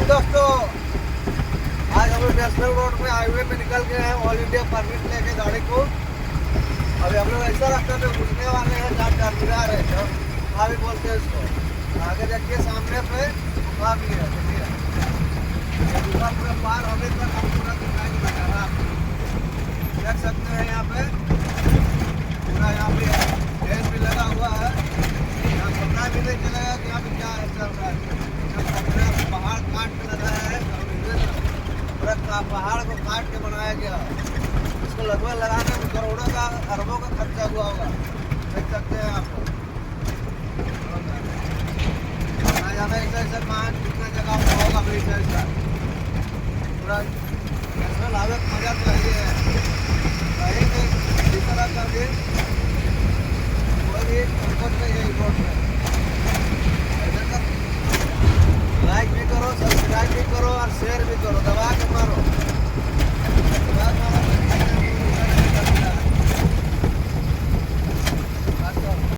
दोस्तों, आज हम लोग नेशनल रोड पे हाईवे पे निकल गए हैं ऑल इंडिया परमिट लेके गाड़ी को। अभी हम लोग ऐसा रास्ते पे घुसने वाले हैं जहाँ चारमीनार है, जो वहाँ भी बोलते हैं इसको। आगे देखिए सामने पे गुफा भी है, देखिए ये गुफा पूरा पार होने तक हम पूरा दिखाई नहीं लगा रहा आपको। देख सकते हैं यहाँ पे पूरा यहाँ पे ट्रेन भी लगा हुआ है। यहाँ पता भी नहीं चलेगा कि यहाँ पे क्या चल रहा है। पहाड़ काट के लगाया है, पूरा पहाड़ को काट के बनाया गया। इसको लगभग लगाने में करोड़ों का अरबों का खर्चा हुआ होगा, देख सकते हैं आप। जाना ऐसा ऐसा कहाँ कितना जगह पर होगा भाई, ऐसा पूरा नेशनल हाईवे मजा तो यही है। कहीं से इसी तरह करके कोई भी संकट में यही रोड में लाइक भी करो, सब्सक्राइब भी करो और शेयर भी करो, दबा के